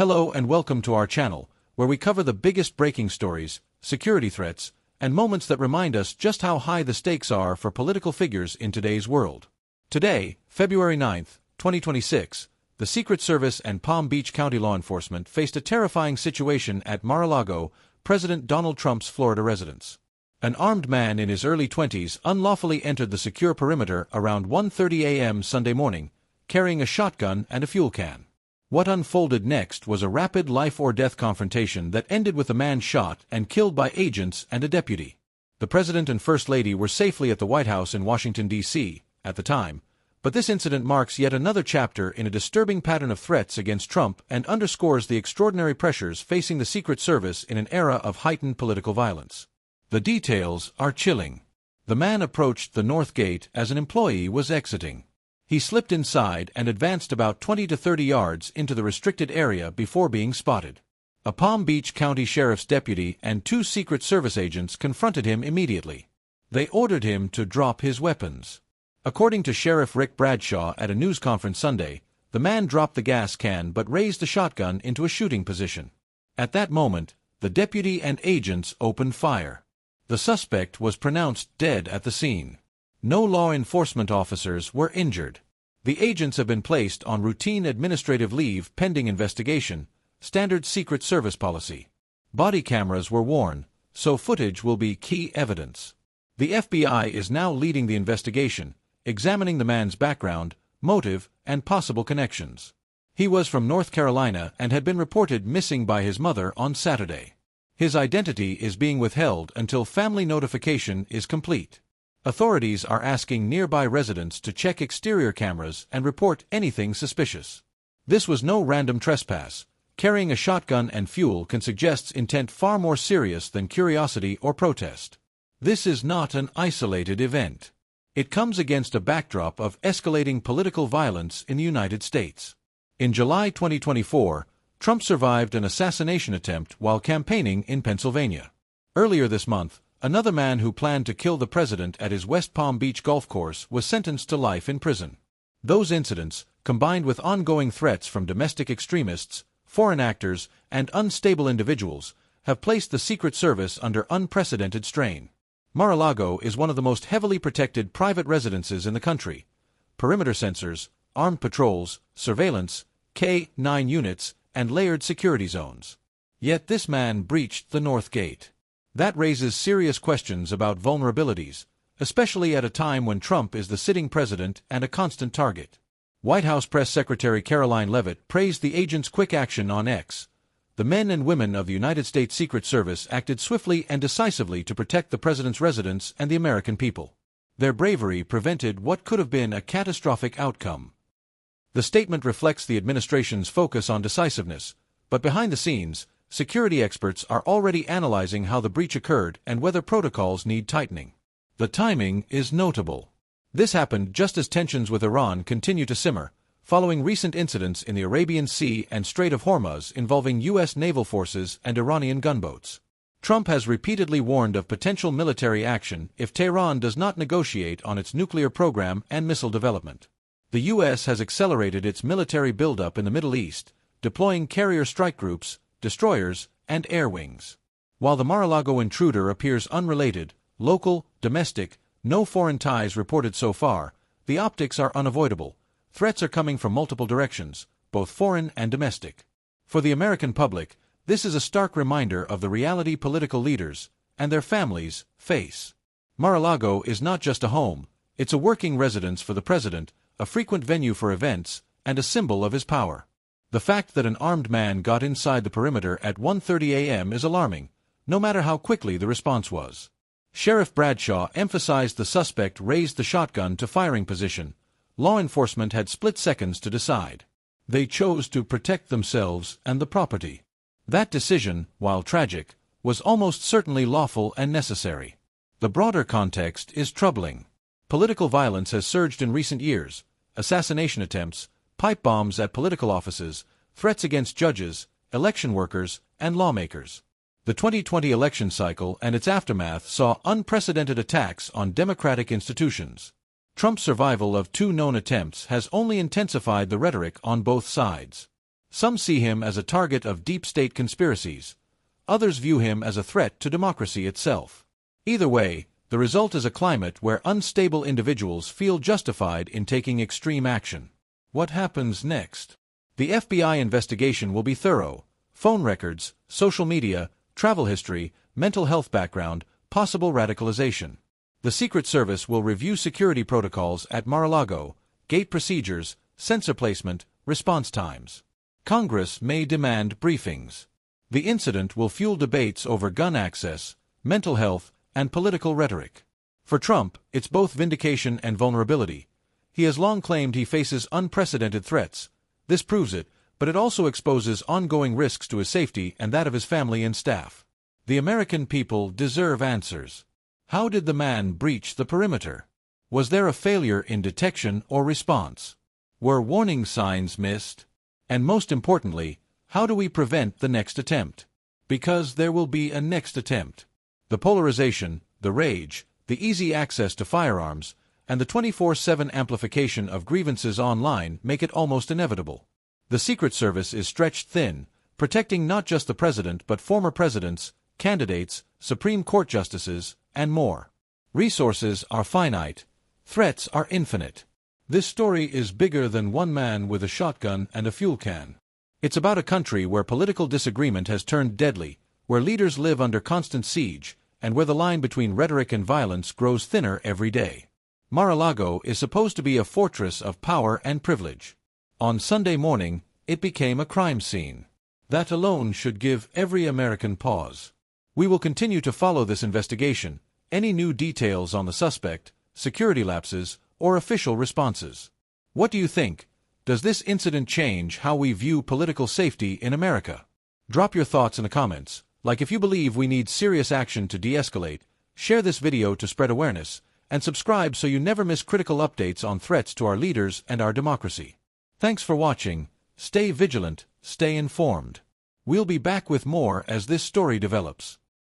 Hello and welcome to our channel, where we cover the biggest breaking stories, security threats, and moments that remind us just how high the stakes are for political figures in today's world. Today, February 9, 2026, the Secret Service and Palm Beach County law enforcement faced a terrifying situation at Mar-a-Lago, President Donald Trump's Florida residence. An armed man in his early 20s unlawfully entered the secure perimeter around 1:30 a.m. Sunday morning, carrying a shotgun and a fuel can. What unfolded next was a rapid life-or-death confrontation that ended with a man shot and killed by agents and a deputy. The President and First Lady were safely at the White House in Washington, D.C., at the time, but this incident marks yet another chapter in a disturbing pattern of threats against Trump and underscores the extraordinary pressures facing the Secret Service in an era of heightened political violence. The details are chilling. The man approached the North Gate as an employee was exiting. He slipped inside and advanced about 20 to 30 yards into the restricted area before being spotted. A Palm Beach County Sheriff's deputy and two Secret Service agents confronted him immediately. They ordered him to drop his weapons. According to Sheriff Rick Bradshaw at a news conference Sunday, the man dropped the gas can but raised the shotgun into a shooting position. At that moment, the deputy and agents opened fire. The suspect was pronounced dead at the scene. No law enforcement officers were injured. The agents have been placed on routine administrative leave pending investigation, standard Secret Service policy. Body cameras were worn, so footage will be key evidence. The FBI is now leading the investigation, examining the man's background, motive, and possible connections. He was from North Carolina and had been reported missing by his mother on Saturday. His identity is being withheld until family notification is complete. Authorities are asking nearby residents to check exterior cameras and report anything suspicious. This was no random trespass. Carrying a shotgun and fuel can suggest intent far more serious than curiosity or protest. This is not an isolated event. It comes against a backdrop of escalating political violence in the United States. In July 2024, Trump survived an assassination attempt while campaigning in Pennsylvania. Earlier this month, another man who planned to kill the president at his West Palm Beach golf course was sentenced to life in prison. Those incidents, combined with ongoing threats from domestic extremists, foreign actors, and unstable individuals, have placed the Secret Service under unprecedented strain. Mar-a-Lago is one of the most heavily protected private residences in the country. Perimeter sensors, armed patrols, surveillance, K-9 units, and layered security zones. Yet this man breached the North Gate. That raises serious questions about vulnerabilities, especially at a time when Trump is the sitting president and a constant target. White House Press Secretary Caroline Leavitt praised the agents' quick action on X. The men and women of the United States Secret Service acted swiftly and decisively to protect the president's residence and the American people. Their bravery prevented what could have been a catastrophic outcome. The statement reflects the administration's focus on decisiveness, but behind the scenes, security experts are already analyzing how the breach occurred and whether protocols need tightening. The timing is notable. This happened just as tensions with Iran continue to simmer, following recent incidents in the Arabian Sea and Strait of Hormuz involving U.S. naval forces and Iranian gunboats. Trump has repeatedly warned of potential military action if Tehran does not negotiate on its nuclear program and missile development. The U.S. has accelerated its military buildup in the Middle East, deploying carrier strike groups, destroyers, and air wings. While the Mar-a-Lago intruder appears unrelated, local, domestic, no foreign ties reported so far, the optics are unavoidable. Threats are coming from multiple directions, both foreign and domestic. For the American public, this is a stark reminder of the reality political leaders and their families face. Mar-a-Lago is not just a home, it's a working residence for the president, a frequent venue for events, and a symbol of his power. The fact that an armed man got inside the perimeter at 1:30 a.m. is alarming, no matter how quickly the response was. Sheriff Bradshaw emphasized the suspect raised the shotgun to firing position. Law enforcement had split seconds to decide. They chose to protect themselves and the property. That decision, while tragic, was almost certainly lawful and necessary. The broader context is troubling. Political violence has surged in recent years. Assassination attempts, pipe bombs at political offices, threats against judges, election workers, and lawmakers. The 2020 election cycle and its aftermath saw unprecedented attacks on democratic institutions. Trump's survival of two known attempts has only intensified the rhetoric on both sides. Some see him as a target of deep state conspiracies. Others view him as a threat to democracy itself. Either way, the result is a climate where unstable individuals feel justified in taking extreme action. What happens next? The FBI investigation will be thorough. Phone records, social media, travel history, mental health background, possible radicalization. The Secret Service will review security protocols at Mar-a-Lago, gate procedures, sensor placement, response times. Congress may demand briefings. The incident will fuel debates over gun access, mental health, and political rhetoric. For Trump, it's both vindication and vulnerability. He has long claimed he faces unprecedented threats. This proves it, but it also exposes ongoing risks to his safety and that of his family and staff. The American people deserve answers. How did the man breach the perimeter? Was there a failure in detection or response? Were warning signs missed? And most importantly, how do we prevent the next attempt? Because there will be a next attempt. The polarization, the rage, the easy access to firearms, and the 24/7 amplification of grievances online make it almost inevitable. The Secret Service is stretched thin, protecting not just the president but former presidents, candidates, Supreme Court justices, and more. Resources are finite. Threats are infinite. This story is bigger than one man with a shotgun and a fuel can. It's about a country where political disagreement has turned deadly, where leaders live under constant siege, and where the line between rhetoric and violence grows thinner every day. Mar-a-Lago is supposed to be a fortress of power and privilege. On Sunday morning, it became a crime scene. That alone should give every American pause. We will continue to follow this investigation. Any new details on the suspect, security lapses, or official responses. What do you think? Does this incident change how we view political safety in America? Drop your thoughts in the comments. Like if you believe we need serious action to de-escalate, share this video to spread awareness, and subscribe so you never miss critical updates on threats to our leaders and our democracy. Thanks for watching. Stay vigilant, stay informed. We'll be back with more as this story develops.